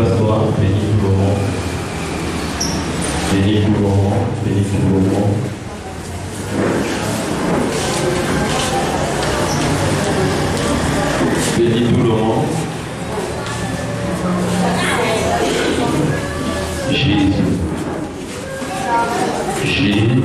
t'asseoir, bénis tout le monde. Bénis tout le monde, bénis tout le monde. Bénis tout le monde. Jésus. Jésus.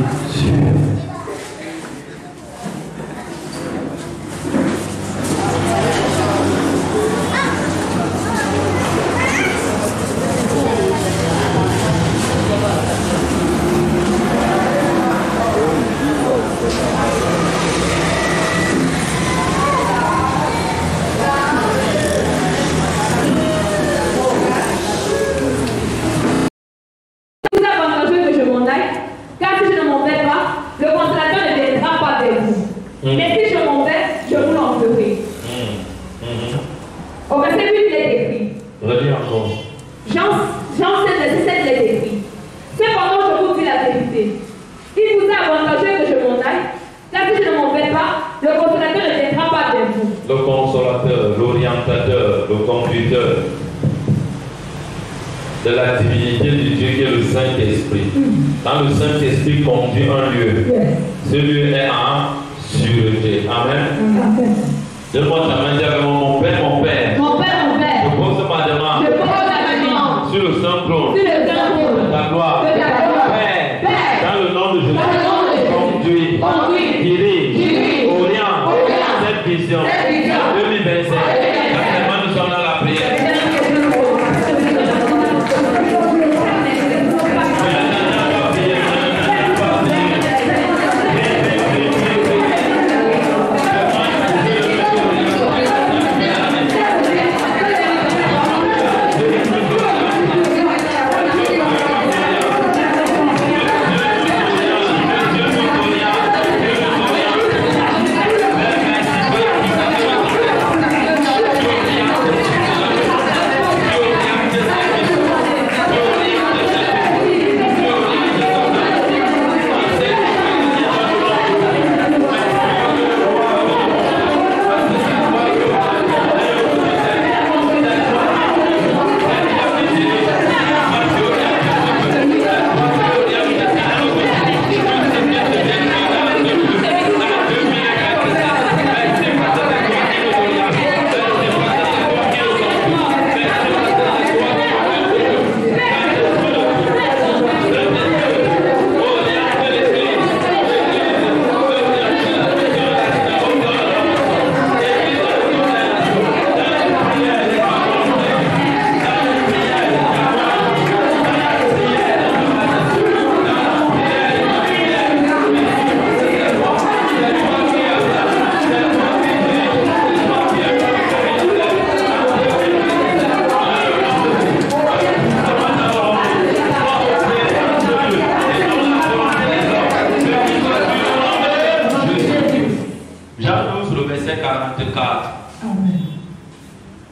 De la divinité du Dieu qui est le Saint-Esprit. Quand le Saint-Esprit conduit un lieu, ce lieu est en sûreté. Amen. Donne-moi ta main, dis avec moi, mon Père, mon Père. Mon Père, mon Père. Je pose ma demande. Je pose ma demande. Sur le Saint-Trône. Sur le Saint-Trône. De ta gloire. De ta gloire. Père. Père. Dans le nom de Jésus. Conduis. Dirige. Orient. Cette vision. 2025. Actuellement, nous sommes dans la prière.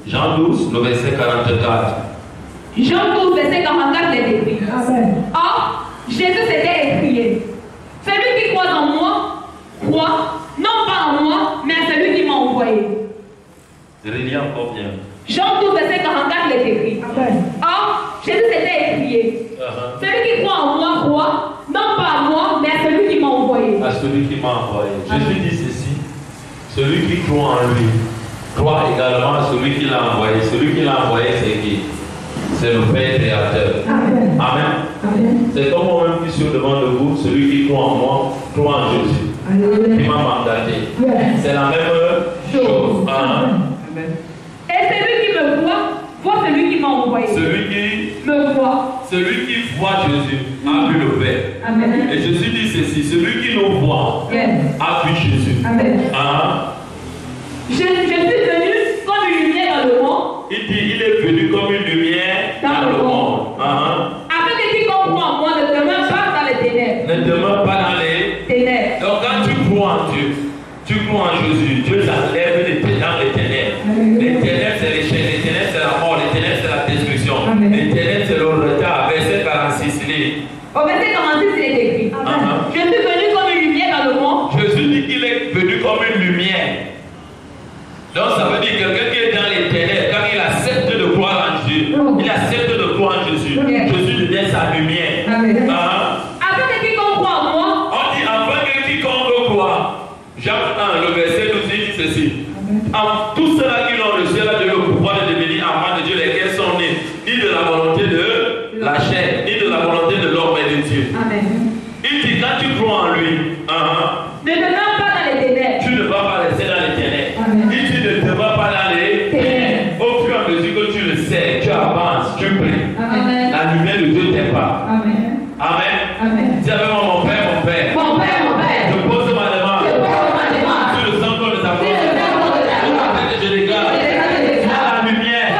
Jean 12, le verset 44. Jean 12, verset 44 est écrit. Or, Jésus s'était écrié. Celui qui croit en moi, croit, non pas en moi, mais à celui qui m'a envoyé. Relis encore bien. Jean 12, verset 44 est écrit. Or, Jésus s'était écrié. Celui qui croit en moi, croit, non pas à moi, mais à celui qui m'a envoyé. À celui qui m'a envoyé. Jésus dit ceci. Celui qui croit en lui, croit également à celui qui l'a envoyé. Celui qui l'a envoyé, c'est qui? C'est le Père créateur. Amen. Amen. C'est comme moi-même qui suis devant de vous, celui qui croit en moi, croit en Jésus. Qui m'a mandaté. C'est la même chose. Amen. Et celui qui me voit celui qui m'a envoyé. Celui qui me voit. Celui qui voit Jésus a vu le Père. Amen. Et Jésus dit ceci, celui qui nous voit a vu Jésus. Amen. Je suis venu comme une lumière dans le monde. Il dit, il est venu comme une lumière dans le monde. Afin que quiconque croit en moi ne demeure pas dans les ténèbres. Ne demeure pas dans les ténèbres. Donc quand tu crois en Dieu, tu crois en Jésus, Dieu t'enlève dans les ténèbres. Les ténèbres, c'est les chaînes, les ténèbres, c'est la mort, les ténèbres, c'est la destruction. Les ténèbres, c'est le retard. Verset 46, lit. Au verset 46, il est écrit. Je suis venu comme une lumière dans le monde. Jésus dit qu'il est venu comme une lumière. Donc ça veut dire quelqu'un qui est dans les ténèbres, quand il accepte de croire en Dieu, il accepte Jacques 1, le verset 12 dit ceci. Tous ceux-là qui l'ont reçu a donné le pouvoir de devenir enfants de Dieu, lesquels sont nés ni de la volonté de la chair, ni de la volonté de l'homme, mais de Dieu. Amen. Il dit, quand tu crois en lui, ne demeure pas dans les ténèbres. Tu ne vas pas rester dans les ténèbres. Il dit, ne te vas pas dans les ténèbres. Au fur et à mesure que tu le sais, tu avances, tu pries. Amen. La lumière de Dieu t'épare. Amen. Amen. Amen. Dis avec moi, mon Père, mon Père. Mon Père, mon Père. Je pose ma demande. Je pose ma demande. Sur le sang de ta Sur le sang de ta gloire. Je déclare. À la lumière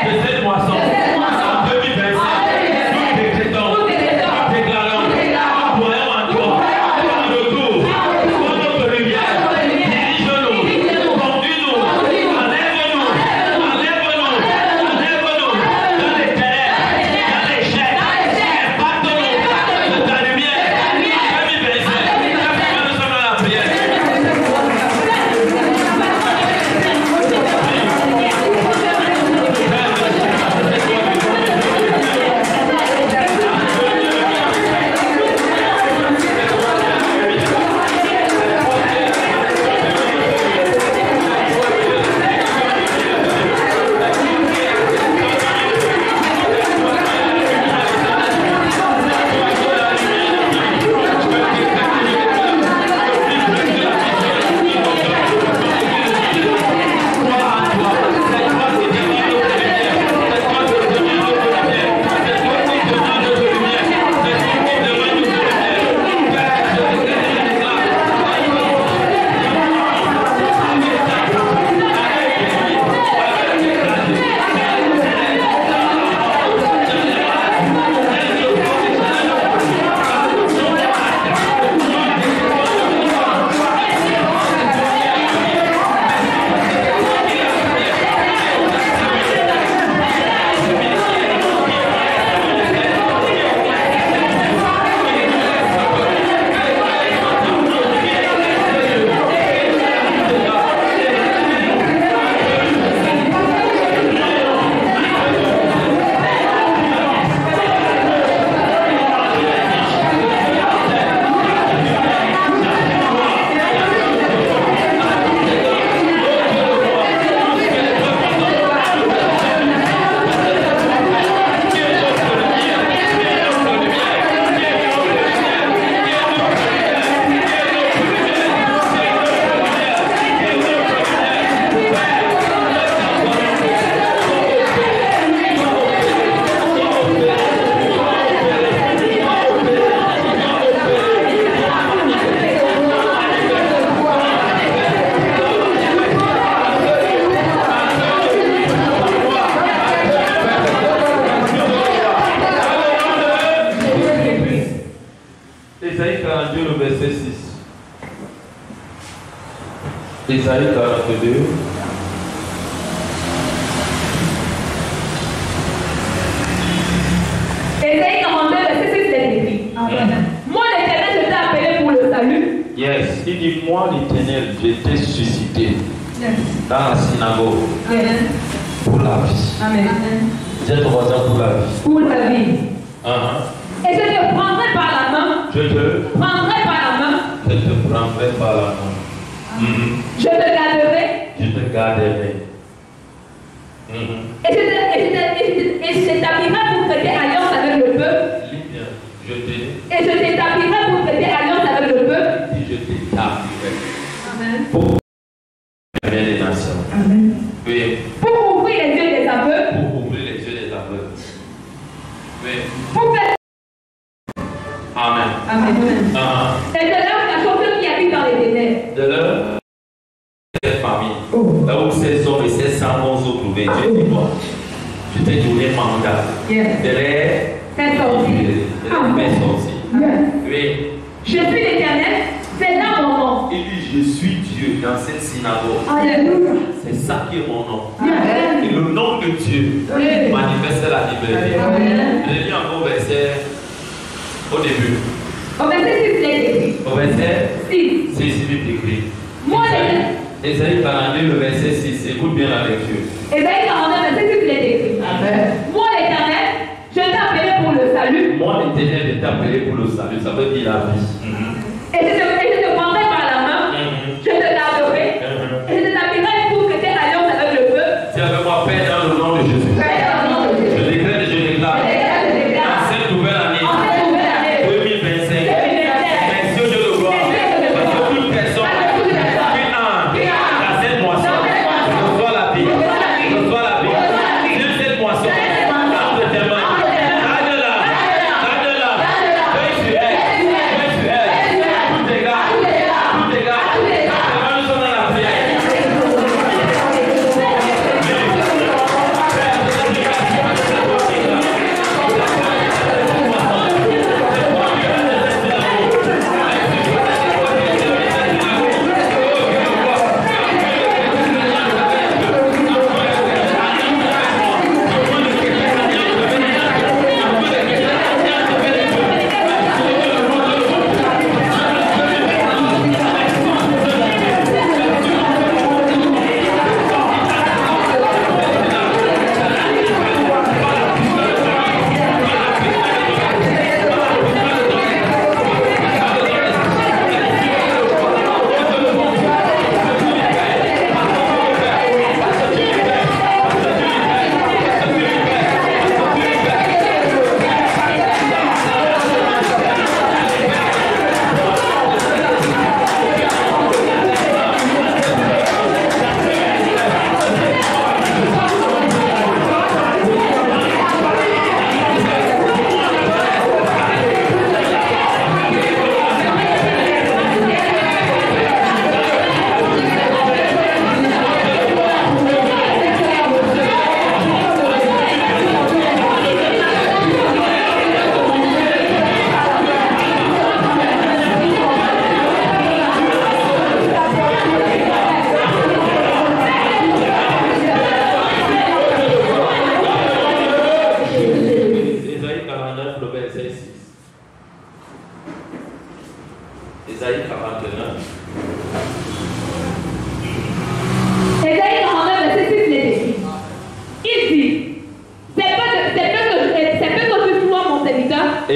de cette moisson. En 2025. Nous décrétons. Nous déclarons. Nous croyons en toi. En retour. Pour notre lumière. Dirige-nous. Conduis-nous. Enlève-nous. Enlève-nous. Enlève-nous. Dans les ténèbres. Dans les chaînes. Impacte-nous. De ta lumière. En 2025. Nous sommes dans la prière. Ésaïe 42, le verset 6. Ésaïe 42. Ésaïe 42, verset 6 est écrit. Moi, l'Éternel, je t'ai appelé pour le salut. Yes. Il dit, moi, l'Éternel, je t'ai suscité dans la synagogue pour la vie. Amen. J'ai ton voisin pour la vie. Pour la vie. Uh-huh. Et je te prendrai par la main. Je te Prendrai par la main. Je te prendrai par la main. Je te garderai. Je te garderai. Et je t'établirai pour traiter alliance avec le peuple. Et je t'établirai pour traiter alliance avec le peuple. Et je t'établirai. Amen. Pour les nations. Amen. Oui. Pour ouvrir les yeux des aveugles. Pour ouvrir les yeux des aveugles. Oui. Pour faire. Amen. Amen. Uh-huh. Et de leur nation ceux qui habitent dans les ténèbres. De leur famille. Là où ces hommes et ces 111 autres trouvaient, Dieu dit moi. Je t'ai donné mandat. Yes. De les Fais sortir. faire sortir. Oui. Je suis l'Éternel, c'est là mon nom. Il dit, je suis Dieu dans cette synagogue. Alléluia. C'est ça qui est mon nom. Amen. Et le nom de Dieu manifeste la liberté. Amen. Je lis encore au verset au début. Au verset 6, il est écrit. Au verset 6. c'est ici écrit. Moi, l'Éternel. Ésaïe 42, le verset 6. Écoute bien la lecture. Ésaïe 42, verset 6, il est écrit. Amen. Moi, l'Éternel, je t'ai appelé pour le salut. Moi, l'Éternel, je t'ai appelé pour le salut. Ça veut dire la vie. Et je te prendrai par la main.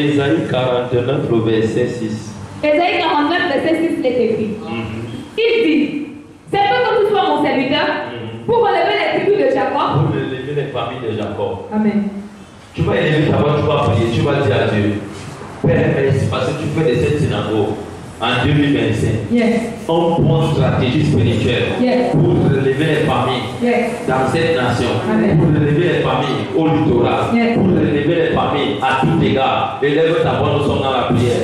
Ésaïe 49, le verset 6. Ésaïe 49, verset 6 est écrit. Il dit, c'est peu que tu sois mon serviteur pour relever les tribus de Jacob. Pour relever les familles de Jacob. Amen. Tu vas élever ta voix, tu vas prier, tu vas dire à Dieu, Père, merci parce que tu fais de cette synagogue en 2025 un point stratégie spirituelle pour relever les familles dans cette nation, pour relever les familles au littoral, pour relever les familles à tout égard. Élève ta voix, nous sommes dans la prière.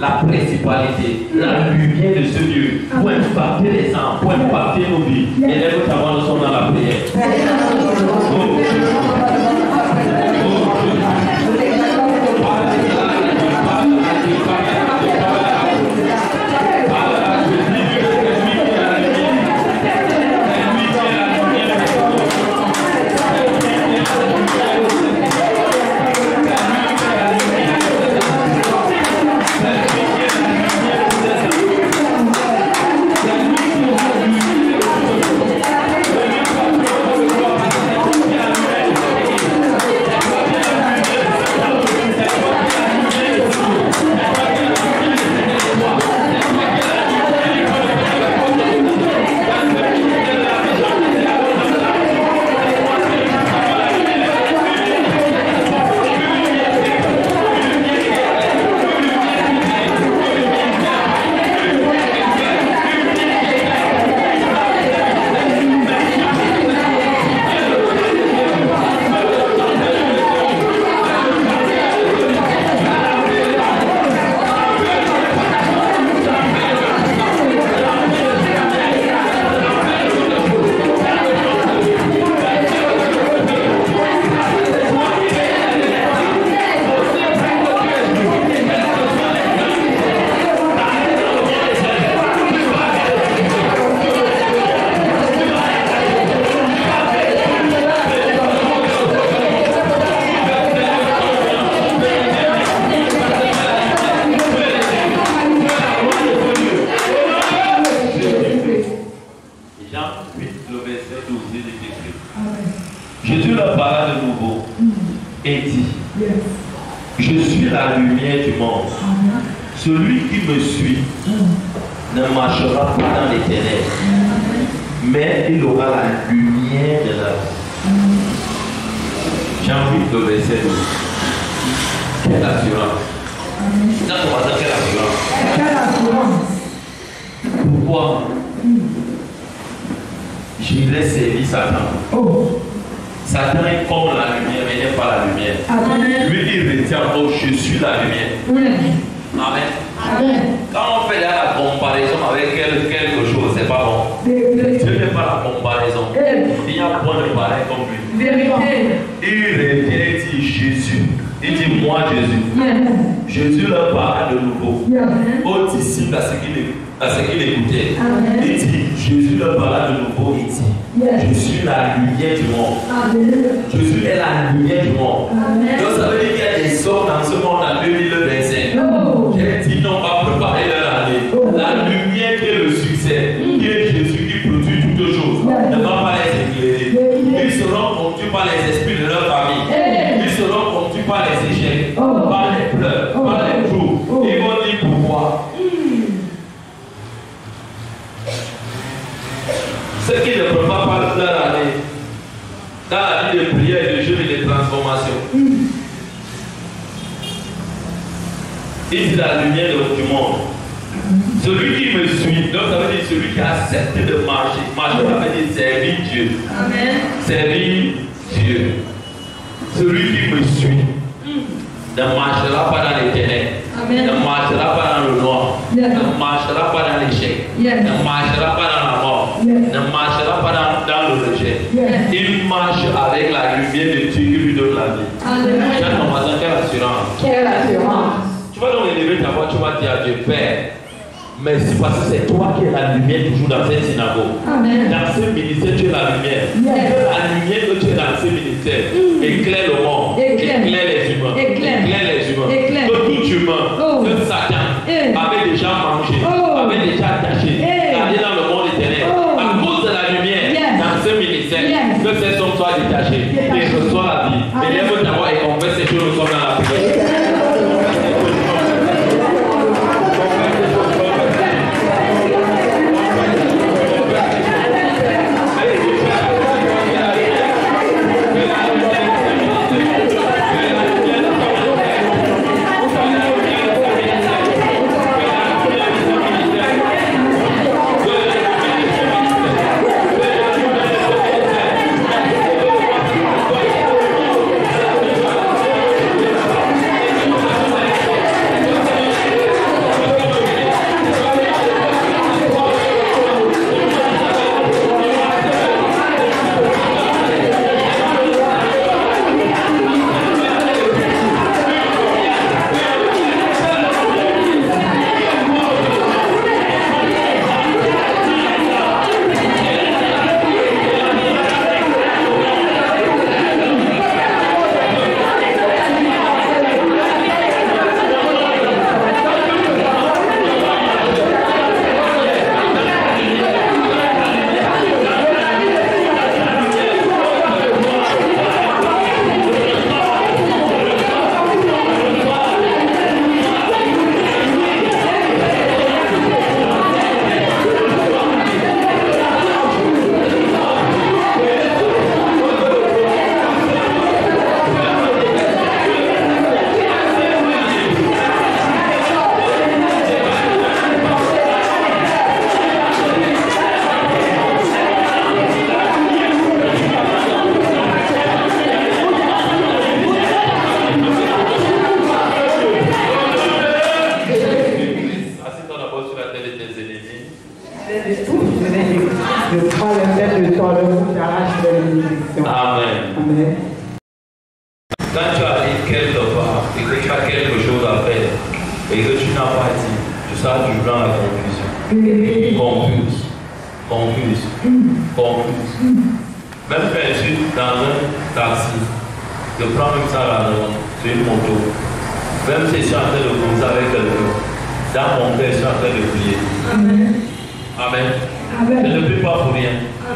La principalité, la lumière de ce Dieu, pour impacter les âmes, pour impacter nos vies. Élève ta voix, nous sommes dans la prière. Jésus leur parla de nouveau et dit, je suis la lumière du monde. Celui qui me suit ne marchera pas dans les ténèbres, mais il aura la lumière de la vie. J'ai envie de verset 12. Quelle assurance. Dans ton matin, quelle assurance. Pourquoi j'irai servir Satan? Satan est comme la lumière, mais il n'est pas la lumière. Lui, il retient, oh, je suis la lumière. Amen. Quand on fait la comparaison avec quelque chose, c'est pas bon. Dieu n'est pas la comparaison. Il y a point de pareil comme lui. Vérité. Il revient et dit Jésus. Il dit moi Jésus. Jésus leur parle de nouveau. Aux disciples à ce qu'il écoutait. Il dit, Jésus leur parle de nouveau. Il dit, je suis la lumière du monde. Jésus est la lumière du monde. Donc ça veut dire qu'il y a des hommes dans ce monde en 2025. J'ai dit non, pas préparer leur année. La lumière qui est le succès, qui est Jésus qui produit toutes choses, ne va pas les éclairer. Ils seront conduits par les esprits de leur famille. Ils seront conduits par les échecs, par les pleurs, par les jours. Ils vont dire pourquoi. Ceux qui ne préparent pas leur année, dans la vie de prière, de jeûne et de transformation, il dit la lumière du monde. Celui qui me suit, donc ça veut dire celui qui accepte de marcher. Marcher, ça veut dire servir Dieu. Amen. Servir Dieu. Celui qui me suit ne marchera pas dans les ténèbres. Amen. Ne marchera pas dans le noir. Ne marchera pas dans l'échec. Ne marchera pas dans la mort. Ne marchera pas dans le rejet. Il marche avec la lumière de Dieu qui lui donne la vie. Amen. Quelle assurance. Quelle assurance. Tu vas donc élever ta voix, tu vas dire à Dieu, Père, merci parce que c'est toi qui es la lumière toujours dans cette synagogue. Amen. Dans ce ministère, tu es la lumière. La lumière que tu es dans ce ministère éclaire le monde, éclaire les humains, éclaire les humains. Que tout humain, que Satan avait déjà mangé, avait déjà attaché, allé dans le monde éternel. À cause de la lumière dans ce ministère, que ces hommes soient détachés et reçoivent la vie. Élève ta voix et confesse que nous sommes dans la prière.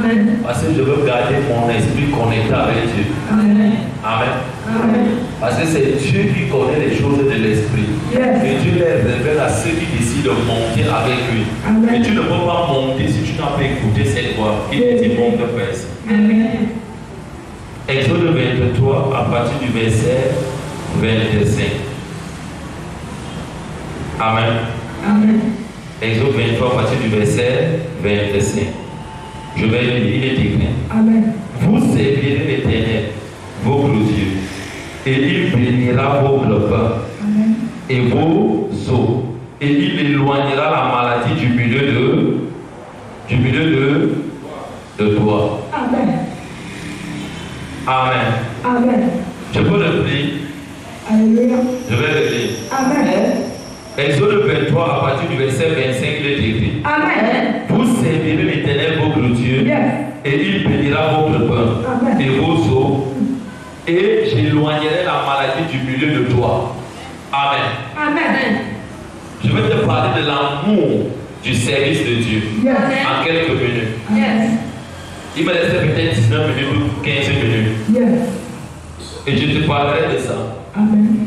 Amen. Parce que je veux garder mon esprit connecté avec Dieu. Amen. Amen. Amen. Parce que c'est Dieu qui connaît les choses de l'esprit. Yes. Et Dieu les révèle à ceux qui décident de monter avec lui. Amen. Et tu ne peux pas monter si tu n'as pas écouté cette voix qui te dit monte vers ici. Amen. Exode 23 à partir du verset 25. Amen. Amen. Exode 23 à partir du verset 25. Je vais lire, il est écrit. Amen. Vous servirez l'Éternel, votre Dieu, et il bénira vos repas et vos eaux, et il éloignera la maladie du milieu de toi. Amen. Amen. Amen. Je peux le lire. Alléluia. Je vais le lire. Amen. Exode 23 à partir du verset 25, il est écrit. Amen. Vous servirez l'Éternel votre Dieu, Yes. et il bénira votre pain Amen. et vos eaux, et j'éloignerai la maladie du milieu de toi. Amen. Amen. Je vais te parler de l'amour du service de Dieu Yes. en quelques minutes. Yes. Il me restait peut-être 19 minutes ou 15 minutes. Yes. Et je te parlerai de ça. Amen.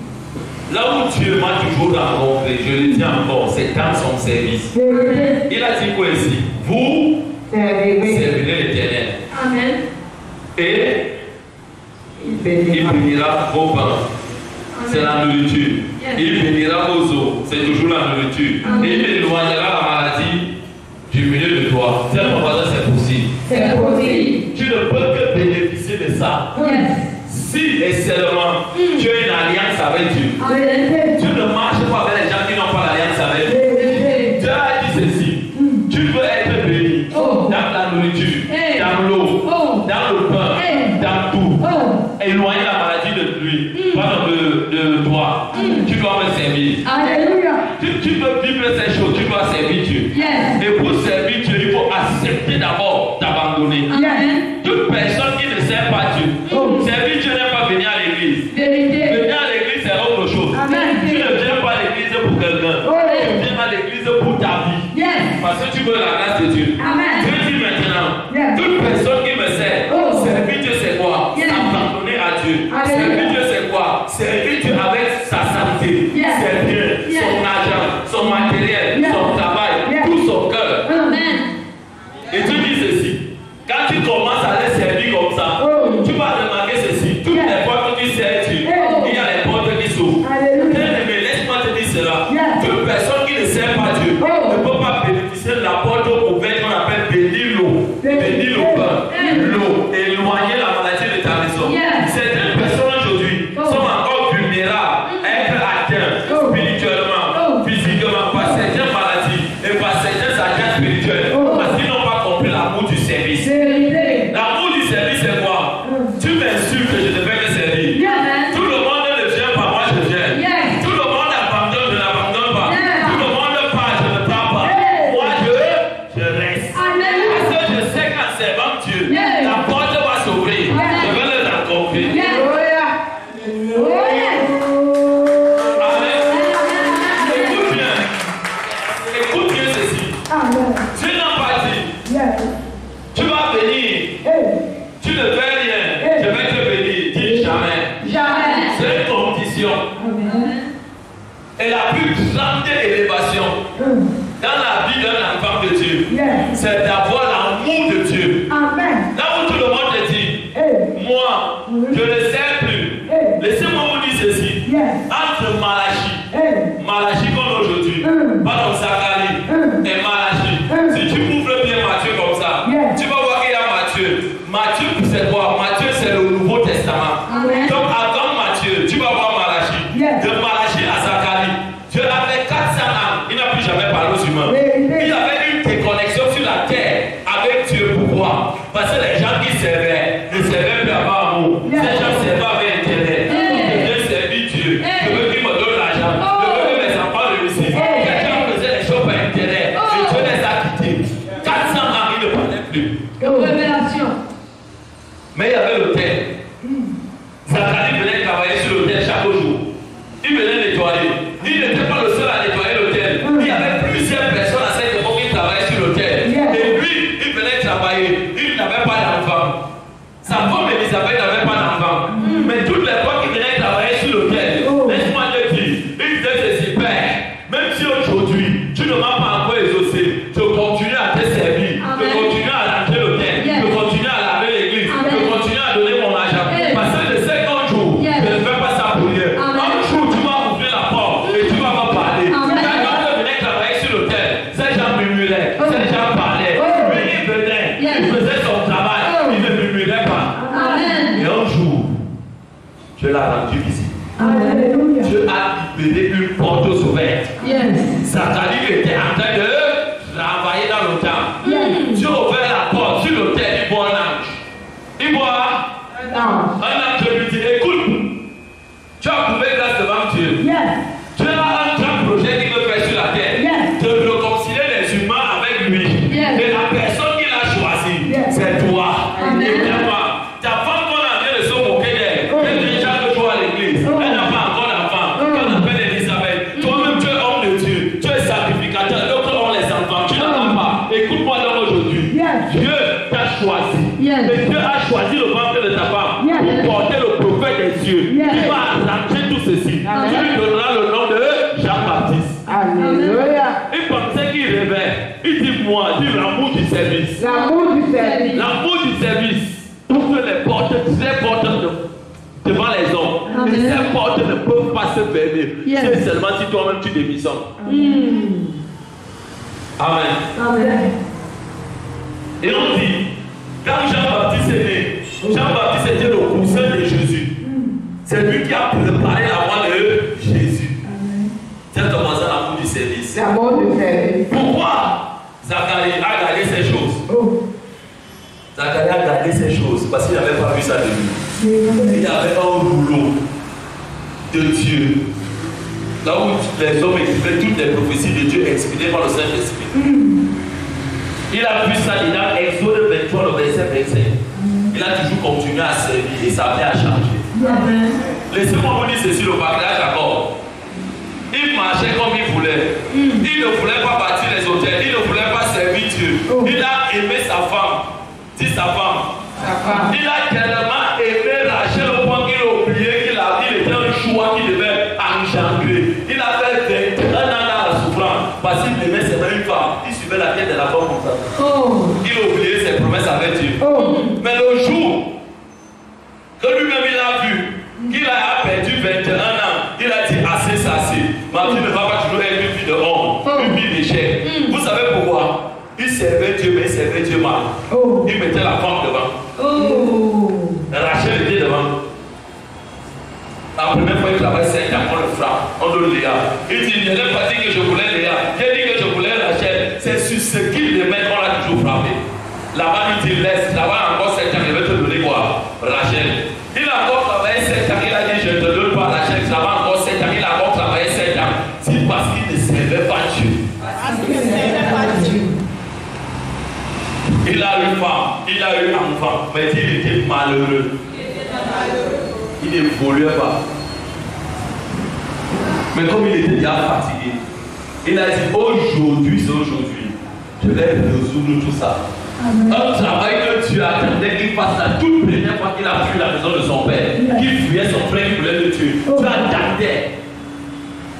Là où Dieu m'a toujours rencontré, je le dis encore, c'est dans son service. Il a dit quoi ici? Vous servirez l'Éternel. Amen. Et il bénira vos pains. C'est la nourriture. Il bénira vos eaux. C'est toujours la nourriture. Et il éloignera la maladie du milieu de toi. C'est mon voisin, c'est possible. C'est possible. Tu ne peux que bénéficier de ça. Yes. Si et seulement tu as une alliance avec Dieu. Amen. Tu ne marches pas avec les gens qui n'ont pas l'alliance avec Dieu. Dieu a dit ceci. Tu veux être béni dans la nourriture, dans l'eau, dans le pain, dans tout. Éloigner la maladie de lui, pardon, de toi. Tu dois me servir. Alléluia. Tu veux vivre ces choses, tu dois servir Dieu. Yes. Et pour servir Dieu, il faut accepter d'abord d'abandonner. Amen. Toute personne qui ne sert pas Dieu, servir Dieu n'est pas venir à l'église. Vérité. Venir à l'église, c'est autre chose. Amen. Tu ne viens pas à l'église pour quelqu'un. Tu viens à l'église pour ta vie. Yes. Parce que tu veux la grâce de Dieu. Amen. Dieu dit maintenant, Yes. toute personne qui me sert, servir Dieu c'est quoi? Yes. Abandonner à Dieu. Amen. Servir Dieu c'est quoi? Servir Dieu avec sa santé, Yes. ses biens, Yes. son argent, son matériel, Yes. son travail, Yes. tout son cœur. Amen. Et tu dis ceci, quand tu commences à les servir comme ça, tu vas remarquer ceci, toutes les fois que tu sers Dieu, il y a les portes qui s'ouvrent. Alléluia. Bien-aimé, laisse-moi te dire cela. Yes. Toute personne qui ne sert pas Dieu ne peut pas bénéficier de la porte ouverte qu'on appelle bénir l'eau, bénir le pain, l'eau, éloigner la maladie de ta maison. Yes. Certaines personnes aujourd'hui sont encore vulnérables à être atteintes spirituellement, physiquement, par certaines maladies et par certains agents spirituels parce qu'ils n'ont pas compris l'amour du service. Vérité. L'amour du service, c'est quoi? Tu m'insultes que je ne vais te servir. Yes. Tout le monde ne vient pas, moi je viens. Yes. Tout le monde abandonne, je n'abandonne pas. Yes. Tout le monde part, je ne pars pas. Yes. Moi je reste. Amen. Parce que je sais qu'en servant Dieu, Yes. la porte va s'ouvrir. Yes. Je vais les rencontrer. Yes. Oh, yes. Amen. Écoute bien. Écoute bien ceci. Amen. Dieu n'a pas dit, Yes. tu vas venir, tu ne fais rien, je vais te bénir. Dis jamais. Jamais. C'est une condition. Amen. Et la plus grande élévation dans la vie d'un enfant de Dieu, Yes. c'est d'avoir l'amour de Dieu. Amen. Là où tout le monde te dit, moi, je ne sais plus. Laissez-moi vous dire ceci. Yes. Entre Malachie comme aujourd'hui, pardon, Zacharie et Malachie, si tu ouvres bien Matthieu comme ça, Yes. tu vas voir qu'il y a Matthieu. Matthieu, c'est quoi? Matthieu, c'est le Nouveau Testament. Amen. Donc avant Matthieu, tu vas voir Malachie. Yes. De Malachie à Zacharie, Dieu avait 400 ans. Il n'a plus jamais parlé aux humains. Il y avait une déconnexion sur la terre avec Dieu. Pourquoi? Parce que les gens qui servaient ne servaient plus avec amour. Yes. Les gens servaient avec intérêt. Je veux servir Dieu. Je veux qu'il me donne l'argent. Je veux que mes enfants réussissent. Les gens faisaient les choses par intérêt. Et Dieu les a quittés. 400 ans, ils ne parlaient plus. Révélation. Mais il y avait le thème. Dieu l'a rendu visible. Alléluia. Dieu a libéré une porte ouverte. Yes. Satan était en train de travailler dans le temps. Dieu a ouvert la porte sur l'autel, il voit un ange. Il voit un ange lui dit, écoute, tu as trouvé grâce devant Dieu. Yes. Dieu a un grand projet qu'il veut faire sur la terre. Yes. De réconcilier les humains avec lui. Yes. Et la personne qu'il a choisie, Yes. c'est toi. Amen. Ta femme qu'on a en train de se moquer d'elle, elle dit déjà que tu vas à l'église. Elle n'a pas encore d'enfant. Qu'on appelle Elisabeth. Toi-même, tu es homme de Dieu. Tu es sacrificateur. D'autres ont les enfants. Tu n'en as pas. Écoute-moi donc aujourd'hui. Yes. Dieu t'a choisi. Yes. Et Dieu a choisi le ventre de ta femme Yes. pour porter le prophète des cieux. Yes. Il va arranger tout ceci. Amen. Tu lui donneras le nom de Jean-Baptiste. Alléluia. Il pensait qu'il rêvait. Il dit moi, dit l'amour du service. L'amour du service. L'amour du service ouvre les portes devant les hommes. Amen. Et ces portes ne peuvent pas se fermer. Yes. C'est seulement si toi-même tu démissionnes. Amen. Amen. Et on dit, quand Jean-Baptiste est né, Jean-Baptiste était le cousin de Jésus. C'est lui qui a préparé la voie de Jésus. Tu as commencé l'amour du service. L'amour du service. Pourquoi Zacharie a gardé ces choses? Oh. Zacharie a gardé ces choses parce qu'il n'avait pas vu ça de lui. Il avait un rouleau de Dieu. Là où les hommes écrivaient toutes les prophéties de Dieu exprimées par le Saint-Esprit. Il a vu ça dans Exode 23, le verset 25. Il a toujours continué à servir et ça venait à changer. Laissez-moi vous dire ceci, le patriarche Jacob. Il marchait comme il voulait. Il ne voulait pas bâtir les hôtels. Il ne voulait pas servir Dieu. Il a aimé sa femme. Dis sa femme. Il a tellement aimé Rachel au point qu'il a oublié qu'il était un choix qu'il devait engendrer. Il a fait 21 ans dans la souffrance parce qu'il aimait seulement une femme. Il suivait la tête de la femme comme ça. Il a oublié ses promesses avec Dieu. Mais le jour que lui-même il a vu qu'il a perdu 21 ans, il a dit assez, c'est assez. Ma vie ne va pas toujours être une vie de honte, une vie d'échec. Vous savez pourquoi? Il servait Dieu, mais il servait Dieu mal. Il mettait la femme devant. Rachel était devant. La première fois qu'il travaille 5 ans, on le frappe, on donne Léa. Il dit, il n'avait pas dit que je voulais Léa. J'ai dit que je voulais Rachel. C'est sur ce qu'il les met qu'on l'a toujours frappé. Là-bas, il dit, laisse, là-bas encore 7 ans, je vais te donner quoi? Rachel. Il a encore travaillé 7 ans, il a dit, je ne te donne pas Rachel. Là-bas encore 7 ans, il a encore travaillé 7 ans. C'est parce qu'il ne servait pas Dieu. Il a eu femme, il a eu enfant, mais il était malheureux. Il n'évoluait pas. Mais comme il était déjà fatigué, il a dit aujourd'hui, c'est aujourd'hui. Je vais résoudre tout ça. Un travail que Dieu attendait qu'il fasse la toute première fois qu'il a fui la maison de son père, qu'il fuyait son frère qui voulait le tuer. Tu attendais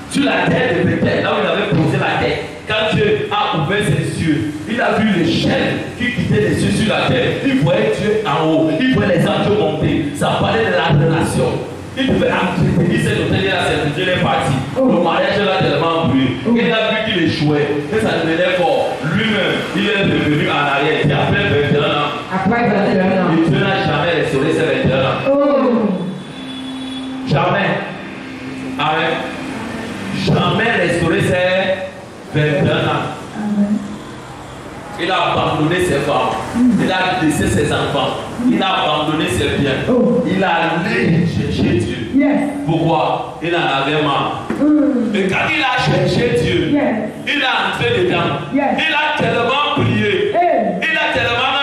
sur la terre de Bethel, là où il avait posé la tête. Quand Dieu a ouvert ses yeux, il a vu les chaînes qui quittaient les yeux sur la terre. Il voyait Dieu en haut, il voyait les anges monter. Ça parlait de la relation. Il devait entretenir cet hôtel et la servitude, il est parti. Le mariage l'a tellement brûlé. Il a vu qu'il échouait. Et ça devenait fort. Lui-même, il est revenu en arrière. Et après 21 ans, et Dieu n'a jamais restauré ces 21 ans. Jamais. Amen. Jamais restauré ces 21 ans. Il a abandonné ses femmes. Il a laissé ses enfants. Il a abandonné ses biens. Il a allé chercher Dieu. Pourquoi? Il en avait marre. Et quand il a cherché Dieu, il a entré dedans. Il a tellement prié. Il a tellement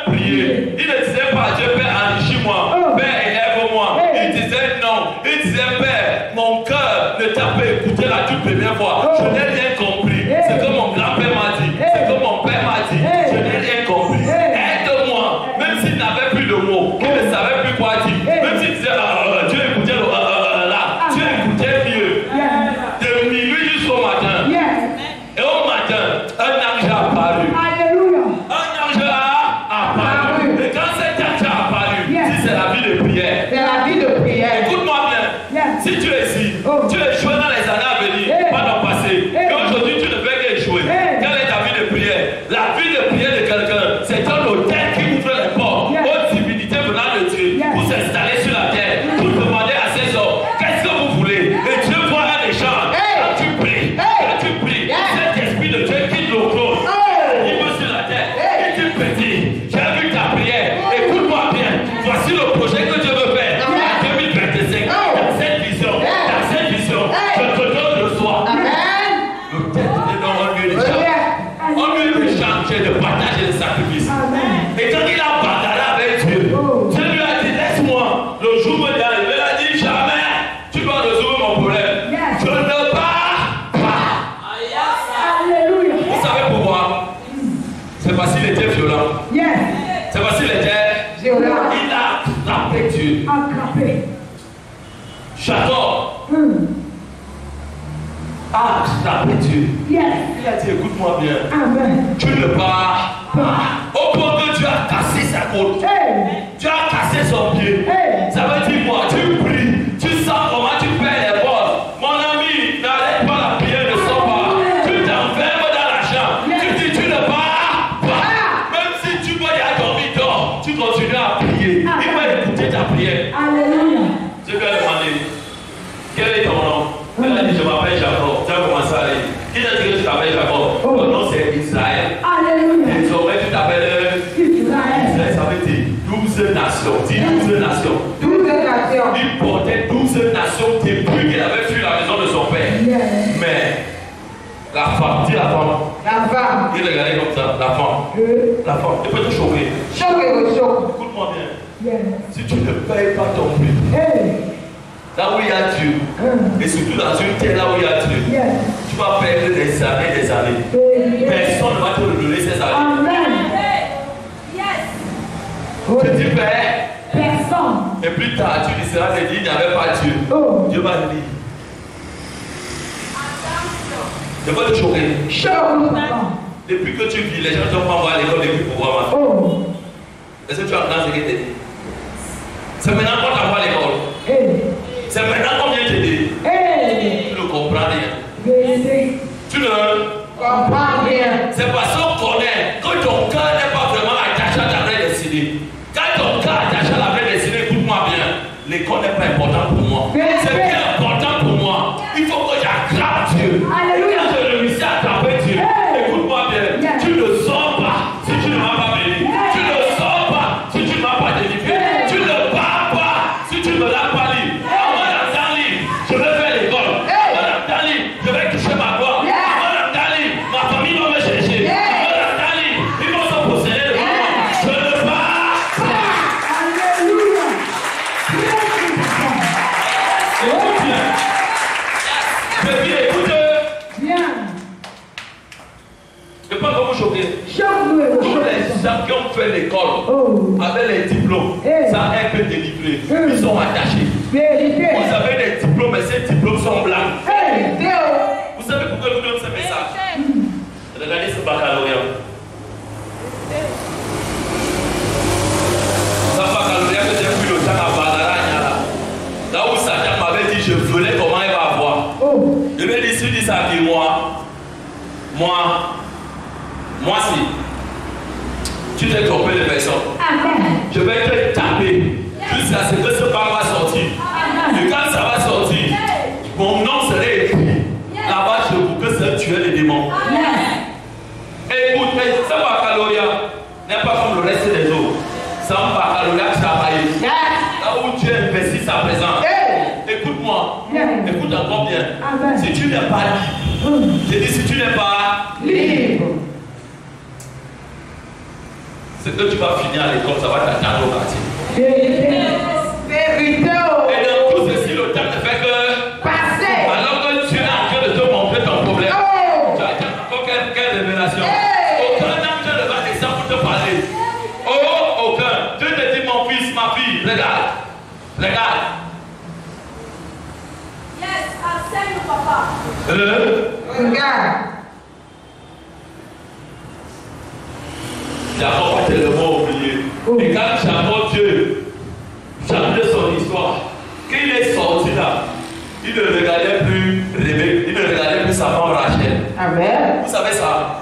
prié. Il ne disait pas Dieu, Père, enrichis-moi. Père, élève-moi. Il disait non. Il disait Père, mon cœur ne t'a pas écouté la toute première fois. Je n'ai rien compris. C'est que mon grand-père m'a dit. C'est que mon père m'a dit. Je n'ai rien compris. Aide-moi. Même s'il n'avait plus de mots, il ne savait plus quoi dire. Même s'il disait Dieu écoutait là, Dieu écoutait mieux. De minuit jusqu'au matin. Et au matin, un ange a apparu. Un ange a apparu. Et quand cet ange a apparu, si c'est la vie de prière. Écoute-moi bien. Si tu es ici, tu es joué dans les années à venir, pas dans le passé. Et aujourd'hui, tu jour où il est arrivé, il a dit jamais tu vas résoudre mon problème. Yes. Je ne pars pas. Alléluia. Vous savez pourquoi? C'est parce qu'il était violent. Yes. C'est parce qu'il était Violent. Il a attrapé Dieu. Attrapé. Jacob a attrapé Dieu. Yes. Il a dit écoute-moi bien. Amen. Tu ne pars pas. Au point que Dieu a cassé sa côte. Hey. Tu as cassé son pied. Hey. Ça veut dire quoi? Tu pries. Tu sens comment tu perds les bosses. Mon ami, n'arrête pas la prière, ne sors pas. Tu t'enfermes dans la chambre. Yes. Tu dis tu ne pars pas. Même si tu vas y aller dormir, dors. Tu continues à prier. Il va écouter ta prière. Alléluia. Je lui ai demandé quel est ton nom? Elle a dit je m'appelle Jacob. Tu as commencé à aller. Qui t'a dit que tu t'appelles Jacob? Ton nom c'est Israël. Alléluia. Désormais tu t'appelles Israël. Israël. Ça veut dire 12 nations. Dis 12 nations. 12 nations. Il portait 12 nations depuis qu'il avait fui la maison de son père. Yes. Mais la femme, dis la femme. La femme. Il regardait comme ça, la femme. La femme, il peut te choquer. Choc et choc. Écoute-moi bien. Yes. Si tu ne payes pas ton prix, Hey. là où il y a Dieu, et surtout dans une terre là où il y a Dieu, Yes. tu vas perdre des années, des années. Hey. Personne ne va te redonner ces années. Amen. Que tu perds, Personne. et plus tard tu diras que il n'y avait pas Dieu. Oh. Dieu va te dire. Je vais te choquer. Choc. Depuis que tu vis, les gens ne t'ont pas envoyé à l'école depuis pouvoir. Oh. Est-ce que tu entends ce que je te dis? C'est maintenant qu'on t'envoie à l'école. Hey. C'est maintenant qu'on vient t'aider. Hey. Tu ne comprends rien. Vérité. Tu ne... Comprends bien. C'est parce qu'on connaît que ton cœur n'est pas vraiment attaché à ta vraie destinée. Quand ton cœur est attaché à la vraie destinée, écoute-moi bien, l'école n'est pas important pour moi. C'est bien important pour moi. Il faut que j'attrape Dieu. Alléluia. Quand je réussis à attraper Dieu, écoute-moi bien, tu ne sors pas si tu ne m'as pas béni. Tu ne sors pas si tu ne m'as pas délivré. Tu ne pars pas si tu ne me l'as pas dit. Avant d'un temps libre, je vais faire l'école. Avant d'un temps libre, je vais toucher ma gloire. Avant d'un temps libre, ma famille va me chercher. Avant d'un temps libre, ils vont se posséder de moi. Je ne pars pas. Alléluia. Écoute bien. C'est bien, écoute. Bien. Je ne peux pas vous choquer. Choc. Tous les gens qui ont fait l'école Oh. avec les diplômes, ça est peu délivré. Ils sont attachés. Vérité. Vous avez des diplômes, mais ces diplômes sont blancs. Hey. Théo. Vous savez pourquoi je vous donne ce message? Regardez ce baccalauréat. Ce baccalauréat que j'ai pris le temps à Badara, là où Satan m'avait dit je venais comment il va avoir. Oh. Je lui ai dit, si tu dis ça, dis-moi. Moi si. Tu t'es trompé de personne. Amen. Je vais te taper jusqu'à ce que ce bac va sortir. Et quand ça va sortir, mon nom serait écrit là-bas chez vous que c'est un tueur de démons. Écoute, ce baccalauréat n'est pas comme le reste des autres. C'est un baccalauréat travaillé. Là où Dieu investit sa présence. Écoute-moi. Écoute encore bien. Amen. Si tu n'es pas libre, je dis si tu n'es pas Libre. c'est que tu vas finir à l'école, ça va t'attendre au quartier. Vérité. Vérité. Et dans tout ceci, le temps ne fait que Passer. alors que Dieu est en train de te montrer ton problème. Oh. Tu as encore quelle révélation? Aucun ange ne va descendre pour te parler. Oh, aucun. Dieu te dit, mon fils, ma fille, regarde. Regarde. Yes, enseigne papa. Regarde. Jacob a tellement oublié. Et quand Jacob, Dieu, changeait son histoire, quand il est sorti là, il ne regardait plus Rebecca, il ne regardait plus sa femme Rachel. Amen. Vous savez ça?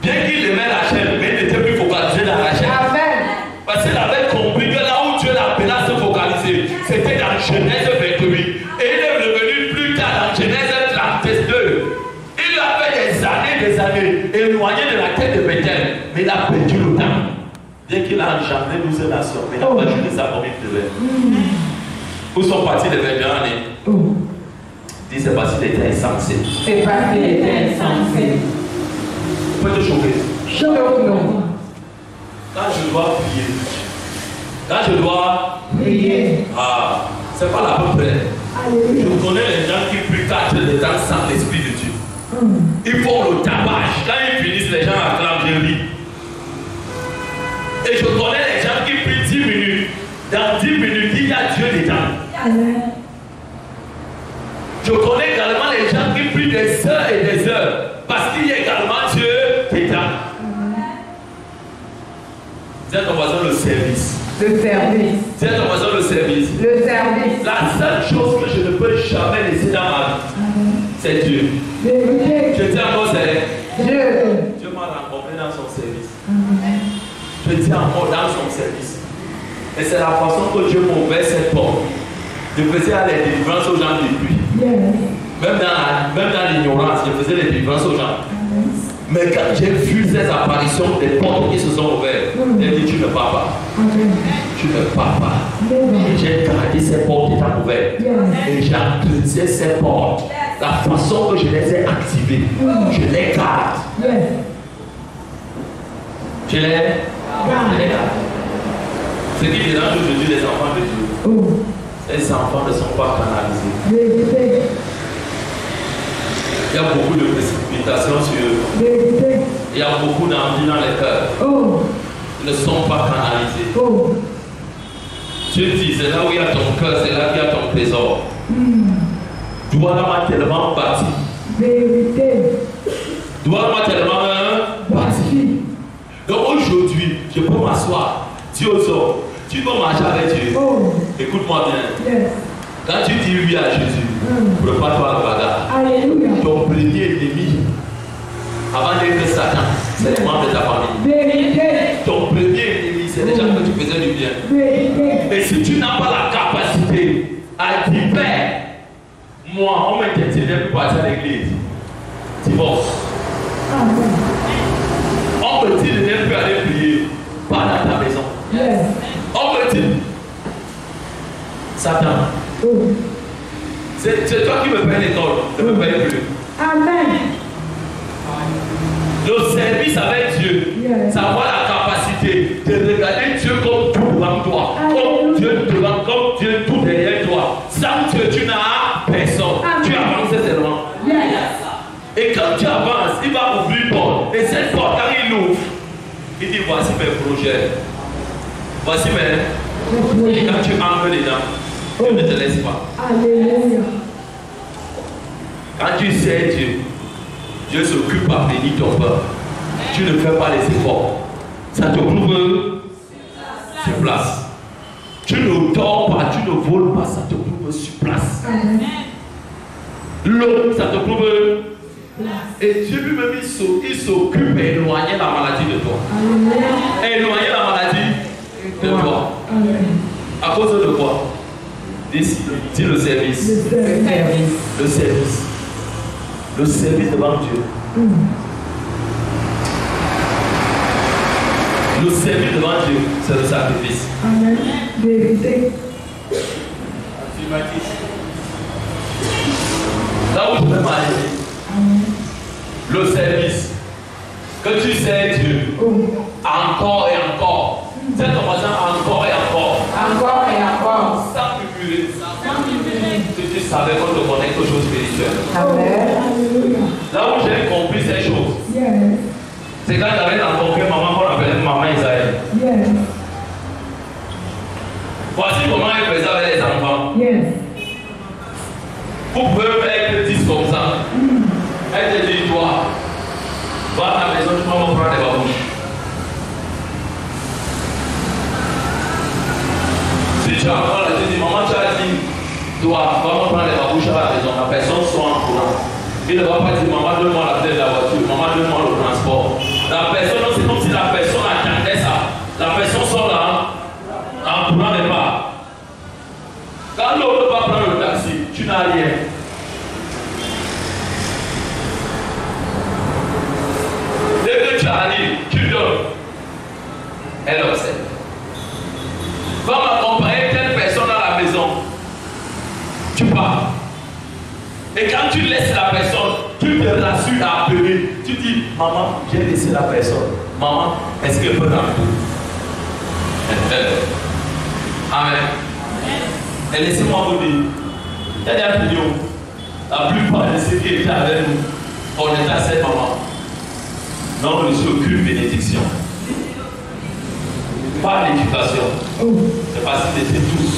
Bien qu'il aimait Rachel, mais il n'était plus focalisé dans Rachel. Amen. Parce qu'il avait compris que là où Dieu l'appelait à se focaliser, c'était dans Genèse 28. Et il est revenu plus tard dans Genèse 32. Il avait des années éloigné de la tête de Bethel, mais il a perdu le temps. Bien qu'il a engendré 12 nations, mais il n'a pas joué sa comme il devait. Où sont partis les 21 années? Dis, c'est parce qu'il était insensé. C'est parce qu'il était insensé. Peut te choquer. Choc. Quand je dois prier, quand je dois Prier. Ah, c'est pas à peu près. Je connais les gens qui prient 4 heures de temps sans l'Esprit de Dieu. Ils font le tapage. Quand ils finissent, les gens acclament, je lis. Et je connais les gens qui prient 10 minutes. Dans 10 minutes, il y a Dieu dedans. Je connais également les gens qui prient des heures et des heures. Parce qu'il y a également Dieu dedans. Dis à ton voisin le service. Le service. Dis à ton voisin le service. Le service. La seule chose que je ne peux jamais laisser dans ma vie, c'est Dieu. Je dis encore, c'est Dieu. Dieu m'a rencontré dans son service. Je dis encore dans son service. Et c'est la façon que Dieu m'a ouvert cette porte. Je faisais les délivrances aux gens depuis. Même dans l'ignorance, je faisais les délivrances aux gens. Mais quand j'ai vu ces apparitions, des portes qui se sont ouvertes, j'ai dit, tu ne pars pas. Tu ne pars pas. Et j'ai gardé ces portes étant ouvertes. Et j'ai entretenu ces portes. La façon que je les ai activées, je les garde. Je les garde. Ce qui dérange aujourd'hui les enfants de Dieu, les enfants ne sont pas canalisés. Il y a beaucoup de précipitations sur eux. Il y a beaucoup d'envie dans les cœurs. Ils ne sont pas canalisés. Dieu dit, c'est là où il y a ton cœur, c'est là qu'il y a ton trésor. Toi m'a tellement bâti. Toi m'a tellement bâti. Donc aujourd'hui, je peux m'asseoir. Dieu aux hommes, tu peux marcher avec Dieu. Écoute-moi bien. Quand tu dis oui à Jésus, prépare-toi à la bagarre. Ton premier ennemi, avant d'être Satan, c'est les membres de ta famille. Ton premier ennemi, c'est les gens que tu faisais du bien. Et si tu n'as pas la capacité à dire, Père, moi, on m'interdit de partir à l'église. Divorce. On me dit de ne plus aller prier. Pas dans ta maison. On me dit, Satan, c'est toi qui me paye l'école, je ne me paye plus. Amen. Le service avec Dieu, ça a la capacité de regarder Dieu comme tout devant toi, comme Dieu devant, comme Dieu tout derrière toi. Sans Dieu, tu n'as personne. Tu avances seulement. Et quand tu avances, il va ouvrir une porte. Et cette porte, quand il ouvre, il dit, voici mes projets. Voici mes... Et quand tu entres dedans, Dieu ne te laisse pas. Alléluia. Quand tu sais Dieu, Dieu s'occupe à bénir ton peuple. Tu ne fais pas les efforts. Ça te prouve sur place. Tu ne dors pas, tu ne voles pas, ça te prouve sur place. L'eau, ça te prouve. Et Dieu lui-même, il s'occupe d'éloigner la maladie de toi. Éloigner la maladie de toi. À cause de quoi? Dis le service. Le service. Le service devant Dieu. Le service devant Dieu, c'est le sacrifice. Amen. Vérité. Là où je veux m'arrêter. Le service. Que tu sais Dieu. Encore et encore. C'est ton voisin encore et encore. Encore et encore. Sans murmurer. Que tu savais qu'on te connaît quelque chose spirituel. Amen. Là où j'ai compris ces choses. C'est quand j'avais rencontré maman qu'on appelait maman Isaël. Voici comment elle faisait avec les enfants. Vous pouvez faire 10 comme ça. Elle te dit, toi, va à la maison, tu vas me prendre des babouches. Si tu as encore la tête, maman, tu as dit, toi, va me prendre des babouches à la maison. La personne soit en courant. Il ne va pas dire, maman, donne-moi la tête de la voiture, maman, donne-moi le transport. La personne, c'est comme si la personne attendait ça. La personne sort là, en courant des pas. Quand l'autre va prendre le taxi, tu n'as rien. Dès que tu arrives, tu donnes. Elle observe. Va m'accompagner telle personne à la maison. Tu pars. Et quand tu laisses la personne, tu te rassures à appeler. Tu dis, maman, j'ai laissé la personne. Maman, est-ce qu'elle peut rentrer? Amen. Et laissez-moi vous dire, il y a des opinions. La plupart de ceux qui étaient avec nous, on était à cette maman. N'ont reçu aucune bénédiction. Pas l'éducation. C'est parce qu'ils étaient tous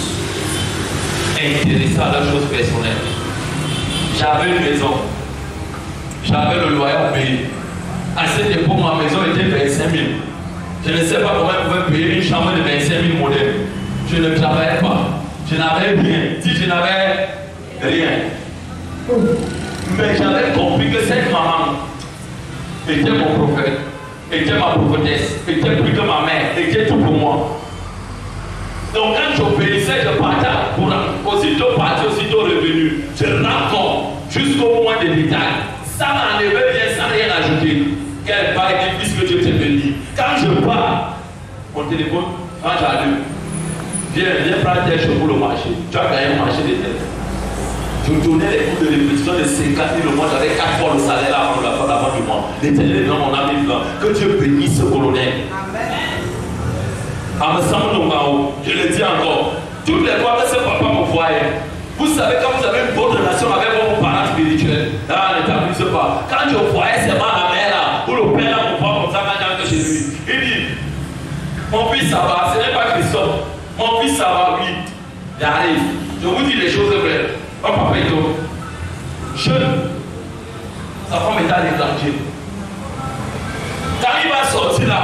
intéressés à leurs choses personnelles. J'avais une maison. J'avais le loyer à payer. À cette époque, ma maison était 25 000. Je ne sais pas comment je pouvais payer une chambre de 25 000 modèles. Je ne travaillais pas. Je n'avais rien. Si je n'avais rien. Mais j'avais compris que cette maman était mon prophète, était ma prophétesse, était plus que ma mère, était tout pour moi. Donc quand j'obéissais, je partais à courant. Aussitôt parti, aussitôt revenu. Je raconte jusqu'au moins des détails. Ça m'enlevait rien sans rien ajouter. Quelle part est puisque Dieu t'est béni. Quand je pars, mon téléphone, quand j'allume, viens prendre tes choses pour le marché. Tu as gagné un marché de tête. Je donnais les cours de répétition de 50 000 le mois, j'avais 4 fois le salaire avant la fin du mois. L'Éternel dans mon âme blanc. Que Dieu bénisse ce colonel. Amen. Je le dis encore. Toutes les fois que ce papa me voyait, vous savez, quand vous avez une bonne relation avec vos parents spirituels, là, n'établissez pas. Quand je voyais seulement la mère là, ou le père là, me voit comme ça quand j'arrive chez lui, il dit, mon fils ça va, ce n'est pas Christophe. Mon fils ça va, oui. J'arrive. Je vous dis les choses vraies. Oh papa est jeune. Sa femme est à l'étranger. Quand il va sortir là,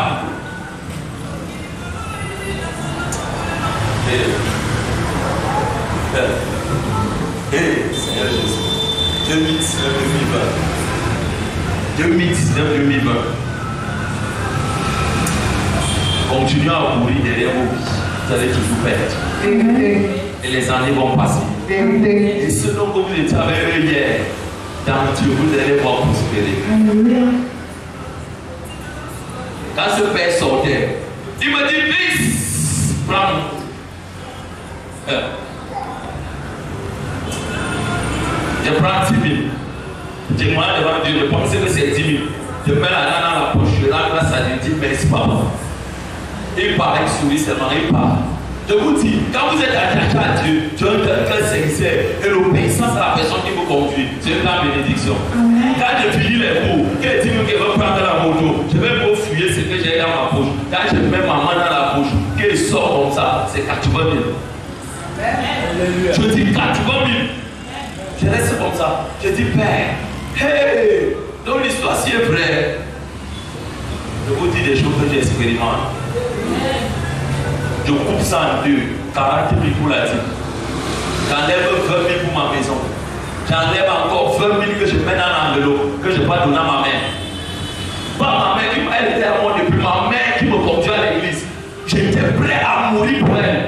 Seigneur Jésus, 2019-2020. Continuez à courir derrière vos vies. Vous allez toujours perdre. Et les années vont passer. Et ce dont vous étiez avec eux hier, dans Dieu, vous allez voir prospérer. Quand ce père sortait, il me dit, fils, prends. Je prends 10 000. Je demande devant Dieu, je pense que c'est 10 000. Je mets la main dans la poche, je lance la salle, je dis merci papa. Il part, il sourit seulement, il part. Je vous dis, quand vous êtes attaché à Dieu, tu as un cœur sincère et l'obéissance à la personne qui vous conduit, c'est une grande bénédiction. Quand je finis les cours, qu'elle dit qu'elle va prendre la moto, je vais me fouiller ce que j'ai dans ma poche. Quand je mets ma main dans la poche, qu'elle sort comme ça, c'est 80 000. Je dis 80 000. Je reste comme ça. Je dis, Père, hey, donc l'histoire si est vraie. Je vous dis des choses que j'expérimente. Je coupe ça en deux, 40 000 pour la dîme. J'enlève 20 000 pour ma maison. J'enlève encore 20 000 que je mets dans l'enveloppe, que je ne vais pas donner à ma mère. Pas ma mère, elle était à moi depuis, ma mère qui me conduit à l'église. J'étais prêt à mourir pour elle.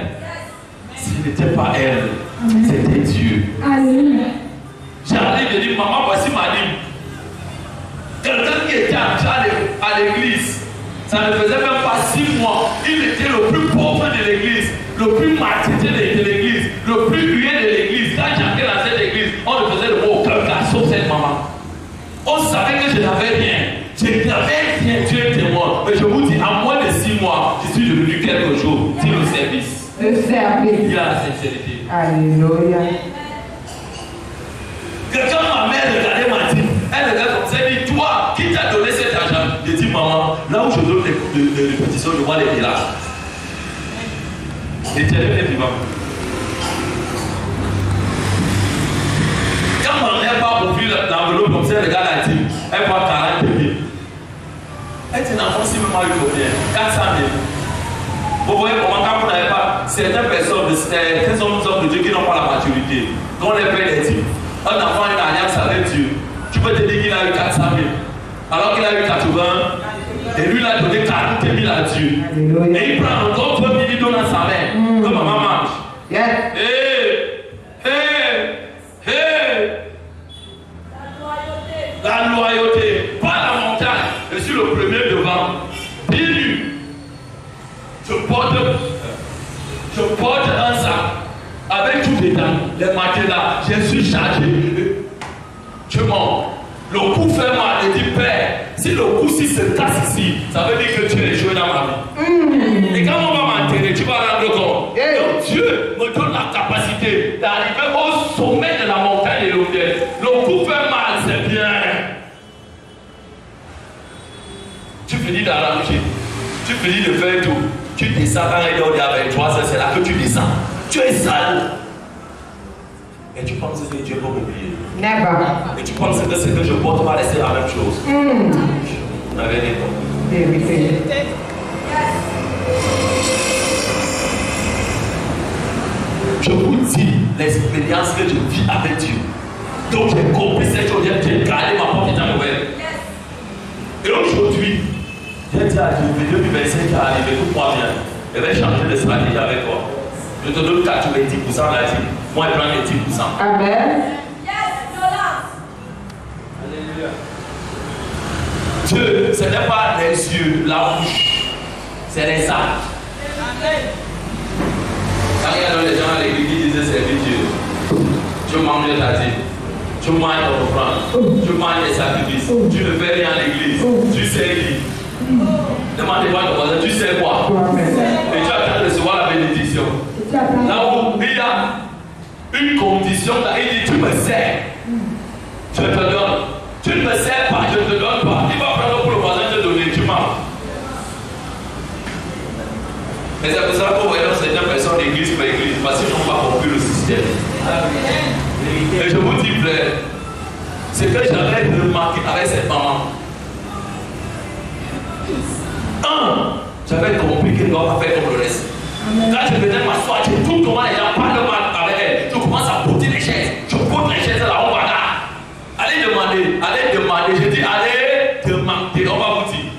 Ce n'était pas elle, c'était Dieu. J'arrive, je dis, maman, voici ma dîme. Quelqu'un qui était à l'église, ça ne faisait même pas 6 mois. Il était le plus pauvre de l'église, le plus maltraité de l'église, le plus hué de l'église. Quand j'entrais dans cette église, on ne faisait le mot aucun cas sauf cette maman. On savait que je n'avais rien. Je n'avais rien, Dieu est témoin. Mais je vous dis, en moins de 6 mois, je suis devenu quelque chose. C'est le service. Le service. Il y a la sincérité. Alléluia. Quelqu'un, ma mère regardait ma dîme. Elle regarde comme ça, elle dit, toi, qui t'a donné cet argent? Je dis, maman, là où je donne les coups de répétition, je vois les miracles. L'Éternel est vivant. Quand ma mère part ouvrir l'enveloppe comme ça, elle regarde la dîme, elle voit 40 000. Elle dit, non, si maman lui combien? 400 000. Vous voyez comment quand vous n'avez pas certaines personnes, certains hommes de Dieu qui n'ont pas la maturité, quand on les paie les dîmes, un enfant a une alliance avec Dieu. Tu peux te dire qu'il a eu 400 000, alors qu'il a eu 80, et lui il a donné 40 000 à Dieu. Et il prend encore 20 000, il donne à sa mère, que maman mange. Yes. La loyauté, pas la montagne. Je suis le premier devant, pieds nus. Je porte un sac avec tout dedans, les matelas, je suis chargé. Je monte. Le coup fait mal, je dis, Père, si le coup se casse ici, ça veut dire que tu es joué dans ma vie. Et quand on va m'enterrer, tu vas rendre compte. Donc Dieu me donne la capacité d'arriver au sommet de la montagne de l'autel. Le coup fait mal, c'est bien. Tu finis d'arranger, tu finis de faire tout. Tu descends quand il est avec toi, c'est là que tu descends. Tu es sale. Et tu penses que Dieu va m'oublier. Et tu penses que ce que je porte va rester la même chose. Vous n'avez rien compris. Je vous dis l'expérience que je vis avec Dieu. Donc j'ai compris cette chose, j'ai gardé ma porte étant ouverte. Et aujourd'hui, j'ai dit à Dieu, depuis 25 ans arrivé, écoute-moi bien, je vais changer de stratégie avec toi. Je te donne 90% là, moi je prends les 10%. Amen. Alléluia. Dieu, ce n'est pas les yeux, la bouche, c'est les actes. Quand il y a les gens à l'église qui disaient servir Dieu, tu manges ta dîme, tu manges ton offrande, tu manges des sacrifices, tu ne fais rien à l'église, tu sais qui. Demandez-moi de voisin, tu sais quoi? Et tu attends de recevoir la bénédiction. Là où il y a une condition, il dit tu me sers, je te donne. Tu ne me sers pas, je ne te donne pas. Il va prendre pour le voisin te donner, tu manges. Mais c'est pour ça qu'on voit dans certaines personnes d'église par église, parce qu'ils n'ont pas compris le système. Et je vous dis, frère, ce que j'avais remarqué avec cette maman, j'avais compris qu'elle ne doit pas faire comme le reste. Quand je venais m'asseoir, je trouve comment les gens parlent mal avec elle. Je commence à porter les chaises. Je porte les chaises là, on va là. Allez demander. Je dis, allez demander, on va vous dire.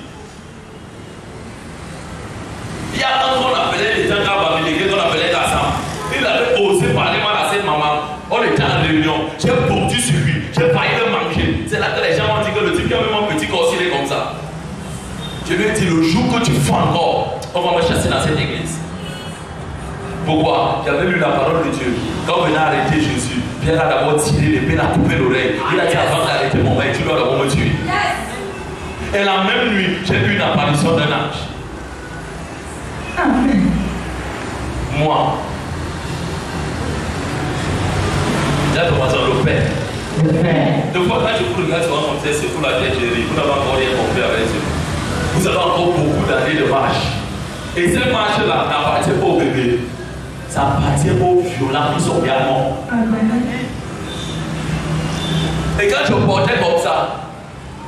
Il y a un qu'on appelait les gens à Babylone, qu'on appelait Gassam. Il avait osé parler mal à cette maman. On était en réunion. J'ai pondu sur lui. J'ai failli le manger. C'est là que les gens ont dit que le type qui a même un petit corps, il est comme ça. Je lui ai dit, le jour que tu fais encore, on va me chasser dans cette église. Pourquoi? J'avais lu la parole de Dieu. Quand on venait arrêter Jésus, Pierre a d'abord tiré l'épée, il a coupé l'oreille. Il a dit avant d'arrêter mon mec, tu dois d'abord me tuer. Et la même nuit, j'ai eu une apparition d'un ange. Moi, j'ai commencé à le faire. Deux fois, quand je vous regarde sur mon test, c'est pour la tête, j'ai dit, vous n'avez encore rien compris avec Dieu. Vous avez encore beaucoup d'années de marche. Et cette marche-là n'appartient pas au bébé. Ça appartient aux violents qui sont bien morts. Et quand je portais comme ça,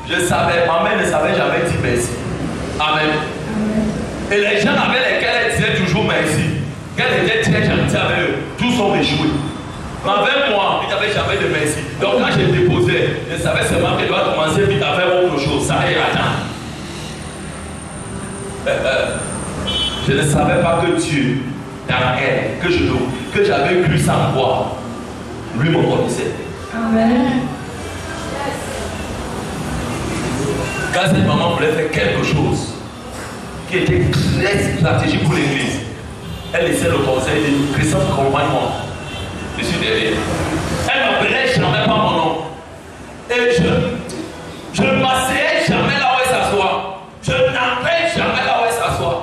je savais, ma mère ne savait jamais dire merci. Amen. Et les gens avec lesquels elle disait toujours merci, qu'elle était très gentille avec eux, tous sont échoués. Mais avec moi, il n'y avait jamais de merci. Donc quand je déposais, je savais seulement qu'elle doit commencer vite à faire autre chose. Ça y attend. Je ne savais pas que Dieu, dans elle, que j'avais cru sans voir, lui me connaissait. Amen. Quand cette maman voulait faire quelque chose qui était très stratégique pour l'église, elle laissait le conseil de Christophe, accompagne-moi. Je suis derrière. Elle m'appelait jamais par mon nom. Et je ne m'asseyais jamais là où elle s'assoit. Je n'entrais jamais là où elle s'assoit.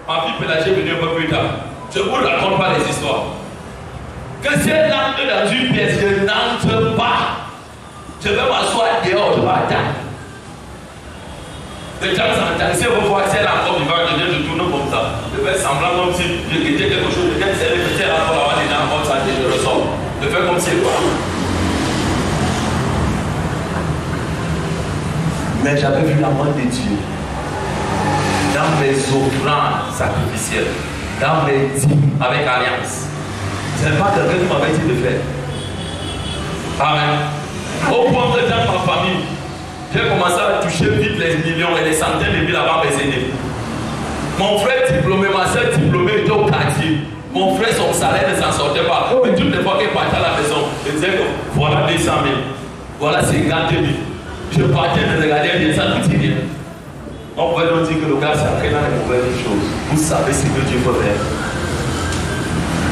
Ma fille Pélagie est venue un peu plus tard. Je ne vous raconte pas les histoires. Que si elle entre dans une pièce, je n'entre pas. Je vais m'asseoir dehors, je vais attendre. Les gens s'intéressaient pour voir si elle a encore vivant, je tourne comme ça. Je fais semblant comme si je guettais quelque chose. Je dis, c'est le petit rapport là-bas, les gens comme ça, et je ressors. Je fais comme c'est quoi. Mais j'avais vu la main de Dieu dans mes offrandes sacrificielles, dans mes dîmes avec alliance. Ce n'est pas quelqu'un qui m'avait dit de faire. Amen. Au point que dans ma famille, j'ai commencé à toucher vite les millions et les centaines de mille avant mes aînés. Mon frère diplômé, ma soeur diplômée était au quartier. Mon frère, son salaire ne s'en sortait pas. Mais toutes les fois qu'il partait à la maison, il disait que voilà 200 000, voilà 50 000. Je partais de regarder bien ça, tout est bien. On pouvait donc dire que le gars s'est entré dans les mauvaises choses. Vous savez ce que Dieu peut faire.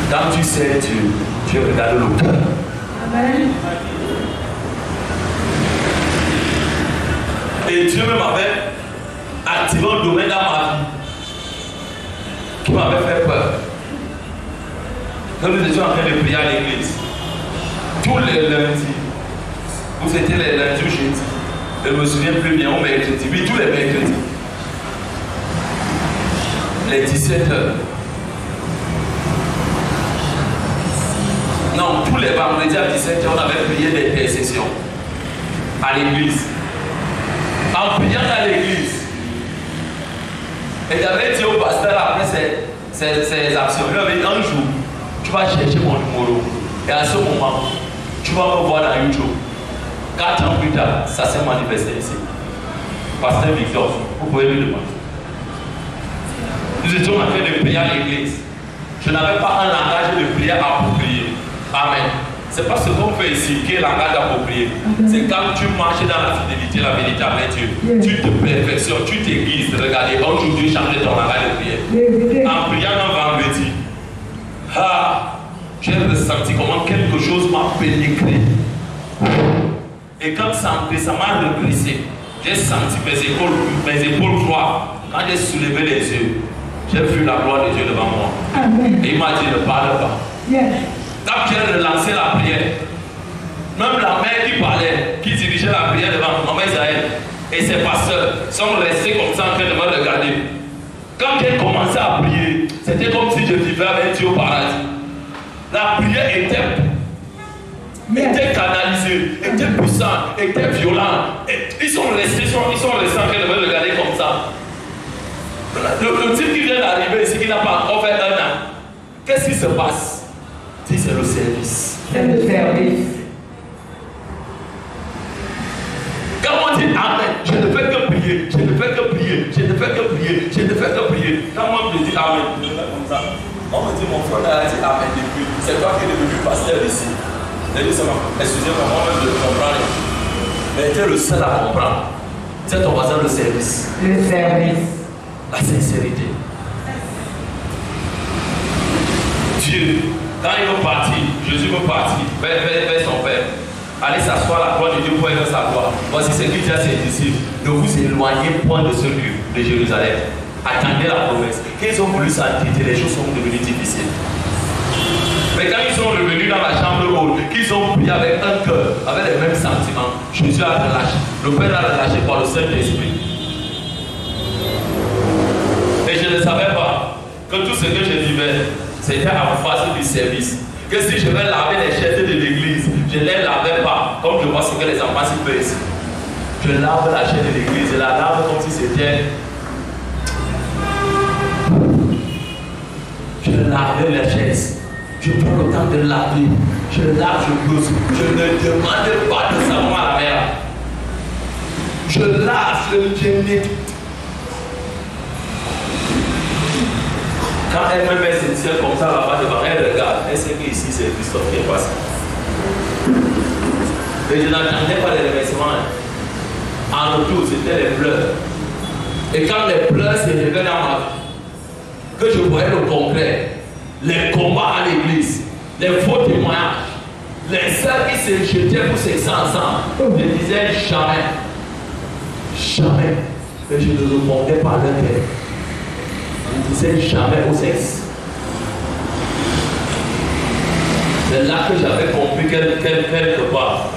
Quand tu sais Dieu, tu regardes le cœur. Amen. Et Dieu même avait activé un domaine dans ma vie qui m'avait fait peur. Quand nous étions en train de prier à l'église, tous les lundis, vous fêtez les lundis ou jeudi, je ne me souviens plus bien, ou mercredi, oui, tous les mercredis, les 17h. Non, tous les vendredis à 17h, on avait prié d'intercession à l'église. En priant à l'église, et j'avais dit au pasteur après ces actions, il avait dit un jour, tu vas chercher mon numéro. Et à ce moment, tu vas me voir dans YouTube. 4 ans plus tard, ça s'est manifesté ici. Pasteur Victor, vous pouvez lui demander. Nous étions en train de prier à l'église. Je n'avais pas un langage de prière approprié. Amen. C'est pas ce qu'on fait ici qui est le langage approprié. C'est quand tu marches dans la fidélité, la vérité avec Dieu. Tu te perfectionnes, tu t'aiguises. Regardez, aujourd'hui, change ton langage de prière. En priant un vendredi, j'ai ressenti comment quelque chose m'a pénétré. Et quand ça m'a reglissé, j'ai senti mes épaules croire. Quand j'ai soulevé les yeux, j'ai vu la gloire de Dieu devant moi. Et il m'a dit, ne parle pas. Quand j'ai relancé la prière, même la mère qui parlait, qui dirigeait la prière devant maman Isaël et ses pasteurs sont restés comme ça en train de me regarder. Quand j'ai commencé à prier, c'était comme si je vivais avec Dieu au paradis. La prière était canalisée, était puissante, était violente. Et ils sont restés en train de me regarder comme ça. Le type qui vient d'arriver ici, qui n'a pas encore fait 1 an, qu'est-ce qui se passe? Si c'est le service. C'est le service. Quand on dit Amen, je ne fais que prier, je ne fais que prier, je ne fais que prier, je ne fais que prier. Quand on me dit Amen, je fais comme ça. On me dit, mon frère a dit Amen depuis. C'est toi qui es devenu pasteur ici. J'ai dit, excusez-moi, moi-même je ne comprends rien. Mais tu es le seul à comprendre. C'est ton voisin le service. Le service. La sincérité. Dieu, quand il veut partir, Jésus veut partir vers son Père. Allez s'asseoir à la croix de Dieu pour être sa gloire. Voici ce qu'il dit à ses disciples. Ne vous éloignez point de ce lieu de Jérusalem. Attendez la promesse. Quand ils ont voulu s'entêter, les choses sont devenues difficiles. Mais quand ils sont revenus dans la chambre haute, qu'ils ont prié avec un cœur, avec les mêmes sentiments, Jésus a relâché. Le Père a relâché par le Saint-Esprit. Et je ne savais pas que tout ce que je vivais, c'était en face du service. Que si je vais laver les chaises de l'église, je ne les lavais pas comme je vois ce que les enfants s'y font ici. Je lave la chaise de l'église, je la lave comme si c'était. Je lavais les chaises. Je prends le temps de laver. Je lave, je blouse. Je ne demande pas de savoir à la mère. Je lave, je nettoie. Quand elle me met ses ciels comme ça là-bas devant elle, regarde, elle sait qu'ici c'est Christophe qui est passé. Et je n'attendais pas les remerciements. En retour, c'était les pleurs. Et quand les pleurs s'élevaient dans ma vie, que je voyais le concret, les combats à l'église, les faux témoignages, les sœurs qui se jetaient pour ces ensemble, je disais jamais, jamais, que je ne répondais pas à leur père. Je disais jamais au sexe. C'est là que j'avais compris quelque part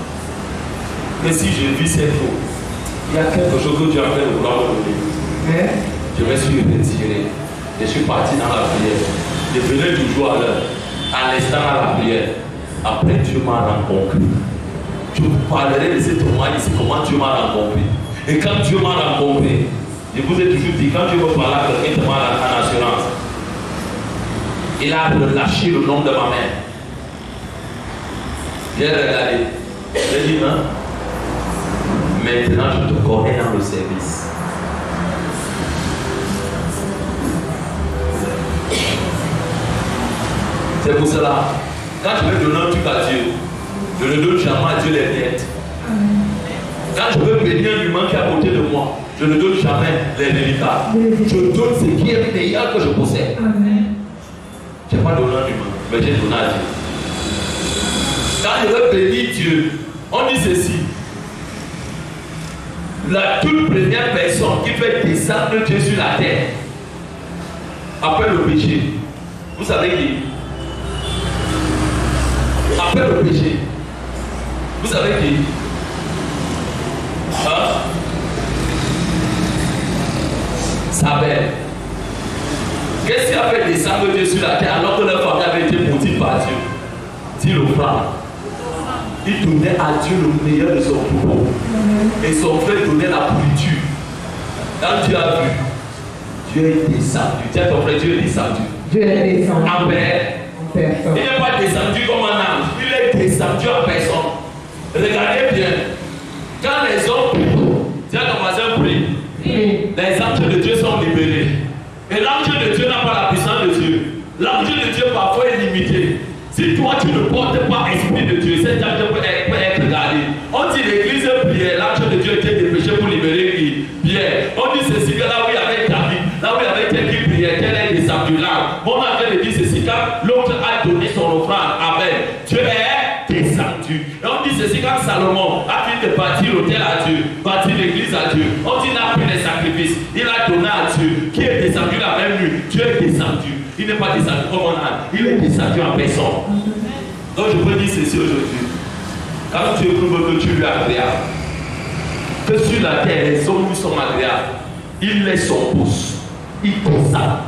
que si je vis cette eau, il y a quelque chose que Dieu a fait de vouloir me donner. Je me suis retiré. Je suis parti dans la prière. Je venais toujours à l'heure, à l'instant à la prière. Après, Dieu m'a rencontré. Je vous parlerai de cette témoignage ici, comment Dieu m'a rencontré. Et quand Dieu m'a rencontré, je vous ai toujours dit, quand Dieu veut parler à quelqu'un en assurance, il a relâché le nom de ma mère. J'ai regardé. J'ai dit, non. Maintenant, je te connais dans le service. C'est pour cela, quand je veux donner un truc à Dieu, je ne donne jamais à Dieu les miettes. Quand je veux bénir un humain qui est à côté de moi, je ne donne jamais les délicats. Je donne ce qui est meilleur que je possède. Je n'ai pas donné à un humain, mais j'ai donné à Dieu. Quand je veux bénir Dieu, on dit ceci. La toute première personne qui fait descendre Dieu sur la terre, après le péché, vous savez qui? Après le péché, Vous savez qui? Hein? Sa belle. Qu'est-ce qui a fait descendre Dieu sur la terre alors que leur famille avait été maudite par Dieu? Dit l'offrande. Il donnait à Dieu le meilleur de son troupeau. Et son frère donnait la pourriture. Quand Dieu a vu, Dieu est descendu. Dis à ton frère, Dieu est descendu. Dieu est descendu. En paix. Il n'est pas descendu comme un ange. Il est descendu en personne. Regardez bien. Quand les hommes prient, dis à ton voisin prie. Les anges de Dieu sont libérés. Et l'ange de Dieu n'a pas la puissance de Dieu. L'ange de Dieu parfois est limité. Si toi tu ne portes pas l'esprit de Dieu, cet ange peut être gardé. On dit l'église Pierre, l'ange de Dieu était dépêché pour libérer qui? Pierre. On dit ceci que là où il y avait David, là où il y avait tel qui priait, tel est descendu là. Mon ange de dit ceci, quand l'autre a donné son offrande, Amen. Dieu est descendu. Et on dit ceci, quand Salomon a fini de bâtir l'autel à Dieu, bâtir l'église à Dieu, on dit qu'il n'a pris les sacrifices, il a donné à Dieu, qui est descendu la même nuit. Dieu est descendu. Il n'est pas descendu comme un âne, il est descendu en personne. Donc je peux dire ceci aujourd'hui. Quand Dieu prouve que tu lui es agréable, que sur la terre les hommes lui sont agréables, il laisse son pouce, il descend,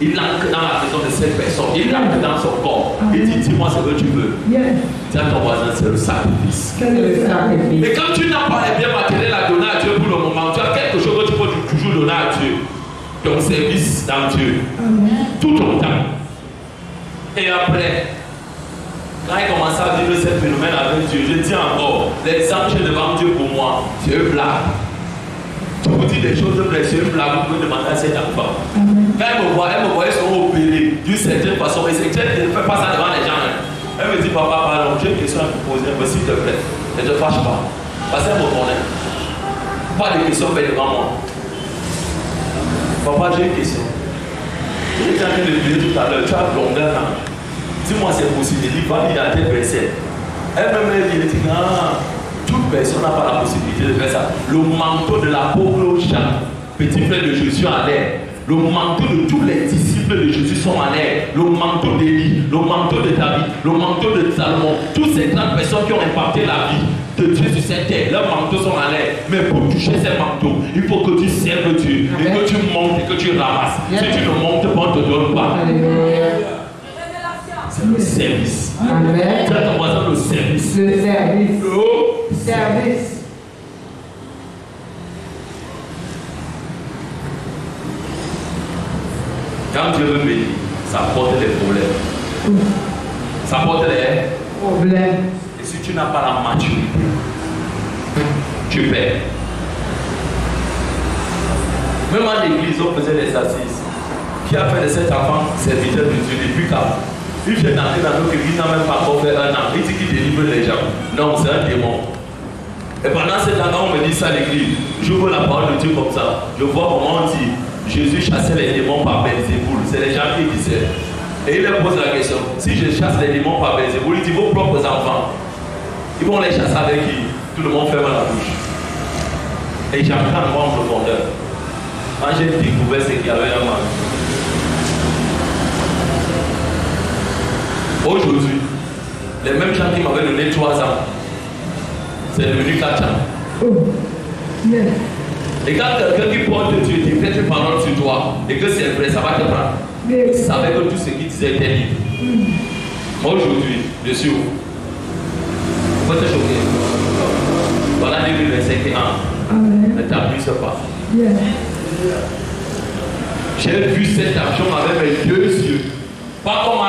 il entre dans la maison de cette personne, il entre dans son corps, il dit dis-moi ce que tu veux. Dis à ton voisin, c'est le sacrifice. Et quand tu n'as pas les biens matériels à donner à Dieu pour le moment, tu as quelque chose que tu peux toujours donner à Dieu. Ton service dans Dieu. Tout ton temps. Et après, quand il commence à vivre ce phénomène avec Dieu, je dis encore, les anges devant Dieu pour moi, c'est une blague. Tu vous dis des choses de blessure, c'est une blague, vous pouvez demander à cet enfant. Quand elle me voit, ils sont opérés d'une certaine façon, mais c'est que je ne fais pas ça devant les gens. Elle me dit, papa, pardon, j'ai une question à te poser, mais s'il te plaît, ne te fâche pas. Parce qu'elle me connaît. Pas de questions faites devant moi. Papa, j'ai une question. J'étais en train de prier tout à l'heure, tu as plongé un ange. Dis-moi c'est possible, il dit, va lire dans tel verset. Elle-même, elle dit, ah, toute personne n'a pas la possibilité de faire ça. Le manteau de l'apôtre Jean, petit frère de Jésus en l'air. Le manteau de tous les disciples de Jésus sont en l'air. Le manteau d'Élie, le manteau de David, le manteau de Salomon. Toutes ces grandes personnes qui ont impacté la vie de Dieu sur cette terre, leurs manteaux sont en l'air. Mais pour toucher ces manteaux, il faut que tu serves Dieu. Et que tu montes et que tu ramasses. Si tu ne montes pas, on ne te donne pas. C'est le service. Amen. Tu as ton voisin, le service. Le service. Le Service. Quand Dieu veut bénir, ça porte des problèmes. Ça porte des problèmes. Et si tu n'as pas la maturité, tu perds. Même en l'église, on faisait des assises. Qui a fait de cet enfant serviteur de Dieu depuis quand? Il vient d'entrer dans notre église, il n'a même pas encore fait un an. Il dit qu'il délivre les gens. Non, c'est un démon. Et pendant ce temps, on me dit ça à l'église. J'ouvre la parole de Dieu comme ça. Je vois comment on dit Jésus chassait les démons par Belzéboul. C'est les gens qui disaient. Et il leur pose la question. Si je chasse les démons par Belzéboul, il dit vos propres enfants, ils vont les chasser avec qui? Tout le monde ferme la bouche. Et j'apprends moi en profondeur. Quand j'ai découvert ce qu'il y avait un mal. Aujourd'hui, les mêmes gens qui m'avaient donné 3 ans, c'est devenu 4 ans. Et quand quelqu'un qui porte Dieu décrète une parole sur toi et que c'est vrai, ça va te prendre. Tu savais que tout ce qu'il disait était libre. Moi aujourd'hui, je suis où? Pourquoi t'es choqué? Voilà 2021. Ne t'abuse pas. J'ai vu cette action avec mes 2 yeux. Pas comme